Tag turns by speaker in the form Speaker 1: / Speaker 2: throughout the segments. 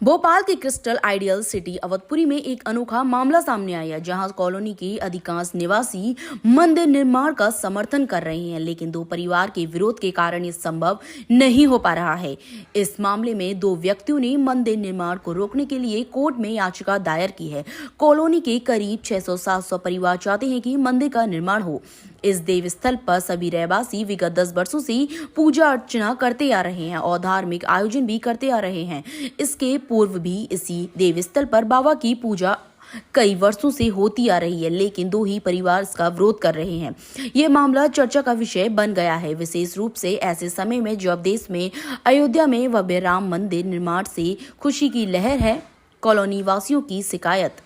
Speaker 1: भोपाल की crystal ideal city Awadhpuri में एक अनोखा मामला सामने आया, जहां कॉलोनी के अधिकांश निवासी मंदिर निर्माण का समर्थन कर रहे हैं, लेकिन दो परिवार के विरोध के कारण ये संभव नहीं हो पा रहा है। इस मामले में दो व्यक्तियों ने मंदिर निर्माण को रोकने के लिए कोर्ट में याचिका दायर की है। कॉलोनी के करीब 600-700 परिवार चाहते हैं कि मंदिर का निर्माण हो। इस देव स्थल पर सभी रहवासी विगत 10 वर्षों से पूजा अर्चना करते आ रहे हैं और धार्मिक आयोजन भी करते आ रहे हैं। इसके पूर्व भी इसी देव स्थल पर बाबा की पूजा कई वर्षों से होती आ रही है, लेकिन दो ही परिवार इसका विरोध कर रहे हैं। ये मामला चर्चा का विषय बन गया है, विशेष रूप से ऐसे समय में जब देश में अयोध्या में भव्य राम मंदिर निर्माण से खुशी की लहर है। कॉलोनी वासियों की शिकायत।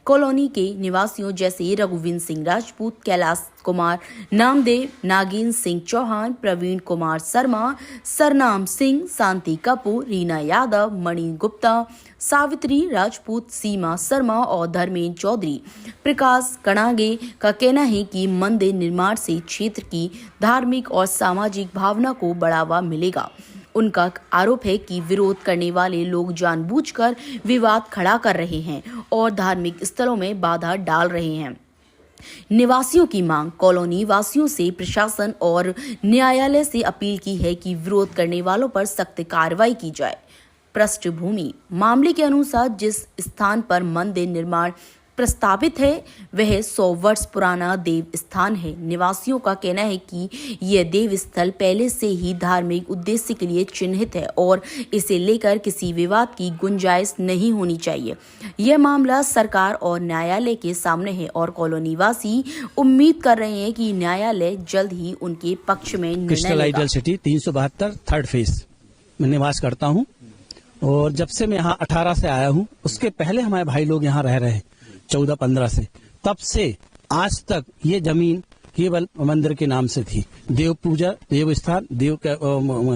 Speaker 1: कॉलोनी के निवासियों जैसे रघुवीर सिंह राजपूत, कैलाश कुमार नामदेव, नागिन सिंह चौहान, प्रवीण कुमार शर्मा, सरनाम सिंह, शांति कपूर, रीना यादव, मणि गुप्ता, सावित्री राजपूत, सीमा शर्मा और धर्मेंद्र चौधरी, प्रकाश कणागे का कहना है कि मंदिर निर्माण से क्षेत्र की धार्मिक और सामाजिक भावना को बढ़ावा मिलेगा। उनका आरोप है कि विरोध करने वाले लोग जानबूझकर विवाद खड़ा कर रहे हैं और धार्मिक स्थलों में बाधा डाल रहे हैं। निवासियों की मांग। कॉलोनी वासियों से प्रशासन और न्यायालय से अपील की है कि विरोध करने वालों पर सख्त कार्रवाई की जाए। पृष्ठभूमि। मामले के अनुसार जिस स्थान पर मंदिर निर्माण प्रस्तावित है वह 100 वर्ष पुराना देव स्थान है। निवासियों का कहना है कि यह देव स्थल पहले से ही धार्मिक उद्देश्य के लिए चिन्हित है और इसे लेकर किसी विवाद की गुंजाइश नहीं होनी चाहिए। यह मामला सरकार और न्यायालय के सामने है और कॉलोनी वासी उम्मीद कर रहे हैं कि न्यायालय जल्द ही उनके पक्ष में निर्णय
Speaker 2: क्रिस्टल
Speaker 1: लेगा।
Speaker 2: आइडियल सिटी 372 थर्ड फेज में निवास करता हूं और जब से मैं यहाँ 18 से आया हूं, उसके पहले हमारे भाई लोग यहाँ रह रहे हैं 14-15 से। तब से आज तक ये जमीन केवल मंदिर के नाम से थी। देव पूजा, देव स्थान, देव का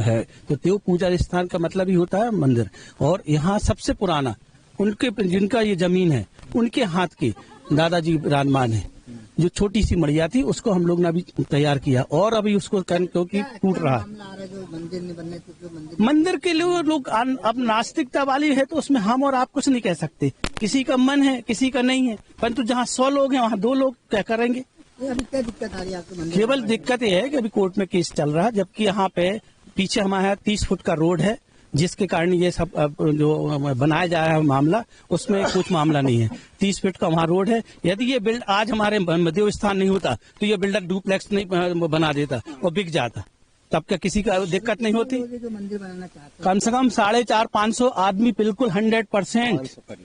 Speaker 2: है, तो देव पूजा स्थान का मतलब ही होता है मंदिर। और यहाँ सबसे पुराना उनके जिनका ये जमीन है, उनके हाथ की दादाजी विराजमान है। जो छोटी सी मड़िया थी उसको हम लोग ने अभी तैयार किया और अभी उसको क्योंकि टूट रहा है। मंदिर के लिए लोग अब नास्तिकता वाली है, तो उसमें हम और आप कुछ नहीं कह सकते। किसी का मन है, किसी का नहीं है, परंतु जहाँ 100 लोग हैं वहाँ 2 लोग क्या करेंगे।
Speaker 3: अभी क्या दिक्कत आ रही है आपको?
Speaker 2: केवल दिक्कत ये है कि अभी कोर्ट में केस चल रहा है, जबकि यहाँ पे पीछे हमारा 30 फुट का रोड है, जिसके कारण ये सब जो बनाया जा रहा है मामला, उसमें कुछ मामला नहीं है। 30 फीट का वहाँ रोड है। यदि ये बिल्ड आज हमारे देव स्थान नहीं होता तो ये बिल्डर डुप्लेक्स नहीं बना देता और बिक जाता, तब क्या किसी का दिक्कत नहीं होती।
Speaker 3: जो मंदिर बनाना चाहते
Speaker 2: कम से कम 450-500 आदमी, बिल्कुल 100%,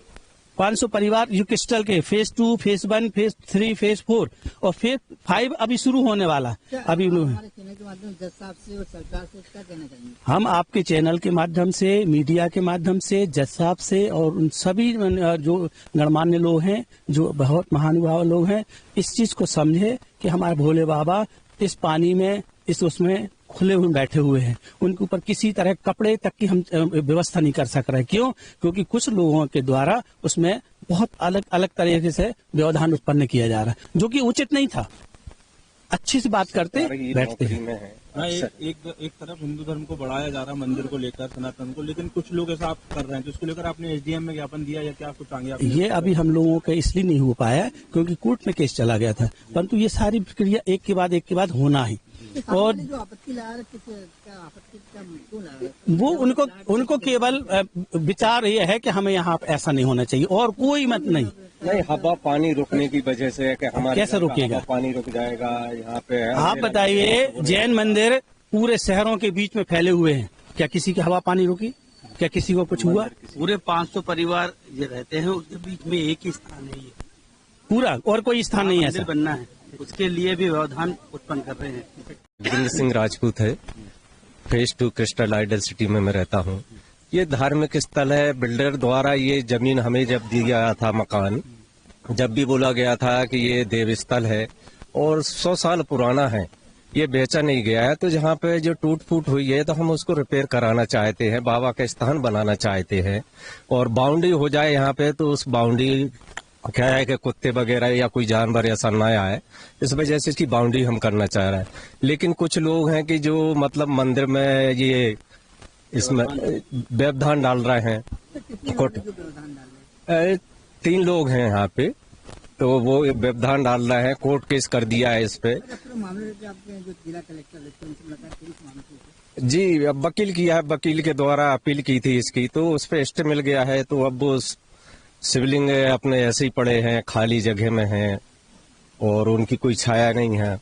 Speaker 2: 500 परिवार जो क्रिस्टल के फेज 2, फेज 1, फेज 3, फेज 4 और फेज 5 अभी शुरू होने वाला है। अभी
Speaker 3: हमारे चैनल के माध्यम से जज साहब से और सरकार से क्या कहना चाहिए?
Speaker 2: हम आपके चैनल के माध्यम से, मीडिया के माध्यम से, जज साहब से और उन सभी जो गणमान्य लोग हैं, जो बहुत महानुभाव लोग हैं, इस चीज को समझे कि हमारे भोले बाबा इस पानी में, इस उसमें खुले हुए बैठे हुए हैं। उनके ऊपर किसी तरह कपड़े तक की हम व्यवस्था नहीं कर सक रहे। क्यों? क्योंकि कुछ लोगों के द्वारा उसमें बहुत अलग अलग तरीके से व्यवधान उत्पन्न किया जा रहा है, जो कि उचित नहीं था। अच्छी सी बात करते बैठते हैं।
Speaker 4: हाँ, एक तरफ हिंदू धर्म को बढ़ाया जा रहा है मंदिर को लेकर, सनातन को, लेकिन कुछ लोग ऐसा कर रहे हैं, तो इसको लेकर आपने एसडीएम में ज्ञापन दिया या क्या कुछ आगे?
Speaker 2: ये अभी हम लोगों का इसलिए नहीं हो पाया क्योंकि कोर्ट में केस चला गया था, परंतु ये सारी प्रक्रिया एक के बाद होना है। और
Speaker 3: जो आपत्ति ला रहे क्यों ला रहे?
Speaker 2: वो उनको केवल विचार ये है कि हमें यहाँ ऐसा नहीं होना चाहिए और कोई मत नहीं।
Speaker 5: हवा पानी रुकने की वजह से कि हमारे
Speaker 2: कैसे रुकेगा?
Speaker 5: पानी रुक जाएगा यहाँ पे।
Speaker 2: आप बताइए, जैन मंदिर पूरे शहरों के बीच में फैले हुए हैं, क्या किसी की हवा पानी रुकी? क्या किसी को कुछ हुआ?
Speaker 6: पूरे 500 परिवार ये रहते हैं, उसके बीच में एक ही स्थान है ये
Speaker 2: पूरा, और कोई स्थान नहीं है
Speaker 6: मंदिर
Speaker 2: ऐसा
Speaker 6: बनना है, उसके लिए भी व्यवधान उत्पन्न कर रहे हैं।
Speaker 5: रघुवीर सिंह राजपूत है, फेज 2 क्रिस्टल आइडियल सिटी में मैं रहता हूँ। ये धार्मिक स्थल है। बिल्डर द्वारा ये जमीन हमें जब दिया गया था, मकान जब भी बोला गया था कि ये देव स्थल है और 100 साल पुराना है, ये बेचा नहीं गया है। तो जहाँ पे जो टूट फूट हुई है तो हम उसको रिपेयर कराना चाहते हैं, बाबा का स्थान बनाना चाहते हैं और बाउंड्री हो जाए यहाँ पे, तो उस बाउंड्री क्या है कि कुत्ते वगैरह या कोई जानवर ऐसा ना आए, इस वजह से इसकी बाउंड्री हम करना चाह रहे हैं। लेकिन कुछ लोग हैं कि जो मतलब मंदिर में ये इसमें व्यवधान डाल रहे हैं। कोर्ट
Speaker 3: व्यवधान डाल रहे
Speaker 5: 3 लोग हैं यहाँ पे, तो वो व्यवधान डाल रहे हैं। कोर्ट केस कर दिया है इस पे।
Speaker 3: हैं मामले पे आपके जो जिला कलेक्टर लगातार पुलिस मामले
Speaker 5: जी, अब वकील किया है, वकील के द्वारा अपील की थी इसकी, तो उस पे स्टे मिल गया है। तो अब वो शिवलिंग अपने ऐसे ही पड़े हैं, खाली जगह में हैं और उनकी कोई छाया नहीं है।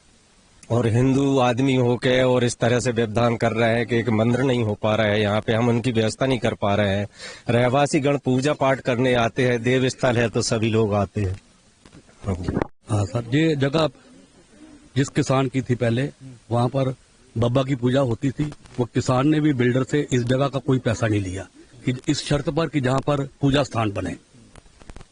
Speaker 5: और हिंदू आदमी होके और इस तरह से व्यवधान कर रहे हैं कि एक मंदिर नहीं हो पा रहा है यहाँ पे, हम उनकी व्यवस्था नहीं कर पा रहे हैं। रहवासी गण पूजा पाठ करने आते हैं, देव स्थल है तो सभी लोग आते हैं।
Speaker 7: हाँ सर, ये जगह जिस किसान की थी पहले, वहाँ पर बाबा की पूजा होती थी। वो किसान ने भी बिल्डर से इस जगह का कोई पैसा नहीं लिया कि इस शर्त पर कि जहाँ पर पूजा स्थान बने।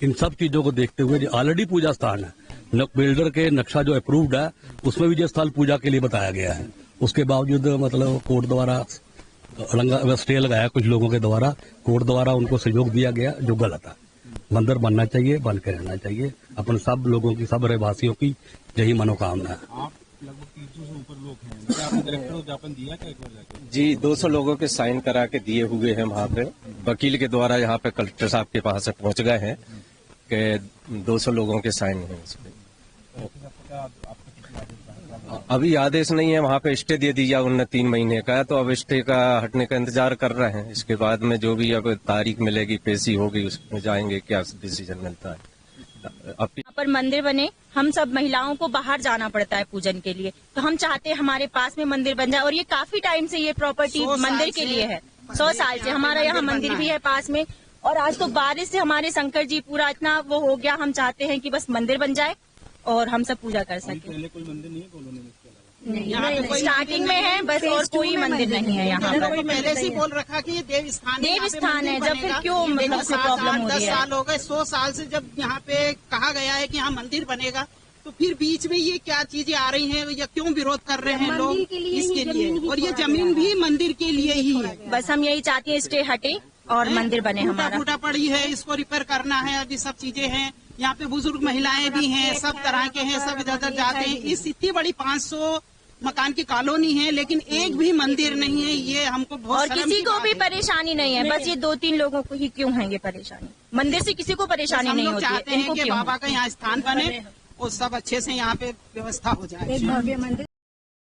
Speaker 7: इन सब चीजों को देखते हुए जो ऑलरेडी पूजा स्थान है, बिल्डर के नक्शा जो अप्रूव्ड है उसमें भी जो स्थल पूजा के लिए बताया गया है, उसके बावजूद मतलब कोर्ट द्वारा स्टे लगाया कुछ लोगों के द्वारा, कोर्ट द्वारा उनको सहयोग दिया गया, जो गलत है। मंदिर बनना चाहिए, बन के रहना चाहिए। अपन सब लोगों की, सब रहवासियों की यही मनोकामना है।
Speaker 4: आप लगभग 300 से ऊपर लोग हैं, क्या आपने कलेक्टर को ज्ञापन दिया क्या एक बार जाके?
Speaker 5: जी, 200 लोगों के साइन करा के दिए हुए हैं वहाँ पे। वकील के द्वारा यहाँ पे कलेक्टर साहब के पास से पहुँच गए हैं कि 200 लोगों के साइन हैं इस पे। अभी आदेश नहीं है, वहाँ पे स्टे दे दिया उनने 3 महीने का, तो अब स्टे का हटने का इंतजार कर रहे हैं। इसके बाद में जो भी अब तारीख मिलेगी, पेशी होगी, उसमें जाएंगे, क्या डिसीजन मिलता है।
Speaker 8: यहाँ पर मंदिर बने, हम सब महिलाओं को बाहर जाना पड़ता है पूजन के लिए, तो हम चाहते हैं हमारे पास में मंदिर बन जाए। और ये काफी टाइम से ये प्रॉपर्टी मंदिर के लिए है, 100 साल से हमारा यहाँ मंदिर भी है पास में। और आज तो बारिश से हमारे शंकर जी पूरा इतना वो हो गया, हम चाहते हैं कि बस मंदिर बन जाए और हम सब पूजा कर सकें।
Speaker 4: पहले कोई मंदिर नहीं है कॉलोनी में?
Speaker 8: नहीं, स्टार्टिंग में है बस, और कोई मंदिर नहीं है यहाँ पर।
Speaker 6: पहले से ही बोल रखा कि ये देव स्थान है,
Speaker 8: देव
Speaker 6: यहाँ पे
Speaker 8: स्थान
Speaker 6: मंदिर
Speaker 8: है, जब
Speaker 6: बनेगा।
Speaker 8: फिर क्यों मतलब से प्रॉब्लम हो
Speaker 6: 10
Speaker 8: रही है?
Speaker 6: साल हो गए, 100 साल से जब यहाँ पे कहा गया है कि यहाँ मंदिर बनेगा, तो फिर बीच में ये क्या चीजें आ रही हैं या क्यों विरोध कर रहे हैं लोग इसके लिए? और ये जमीन भी मंदिर के लिए ही है।
Speaker 8: बस हम यही चाहते हैं स्टे हटे और मंदिर बने हमारा।
Speaker 6: फूटा पड़ी है, इसको रिपेयर करना है, अभी सब चीजें हैं। यहाँ पे बुजुर्ग महिलाएं भी हैं, सब तरह के हैं, सब इधर उधर जाते हैं। इस इतनी बड़ी 500 मकान की कॉलोनी है, लेकिन एक भी मंदिर नहीं है। ये हमको बहुत
Speaker 8: और
Speaker 6: शर्म
Speaker 8: किसी
Speaker 6: की
Speaker 8: को
Speaker 6: बात
Speaker 8: भी
Speaker 6: है।
Speaker 8: परेशानी नहीं है, बस ये 2-3 लोगों को ही क्यों है ये परेशानी। मंदिर से किसी को परेशानी
Speaker 6: हम
Speaker 8: नहीं
Speaker 6: लोग
Speaker 8: होती
Speaker 6: चाहते
Speaker 8: है,
Speaker 6: हैं
Speaker 8: इनको
Speaker 6: कि
Speaker 8: क्यों?
Speaker 6: बाबा का यहाँ स्थान बने और सब अच्छे से यहाँ पे व्यवस्था हो जाए।
Speaker 3: भव्य मंदिर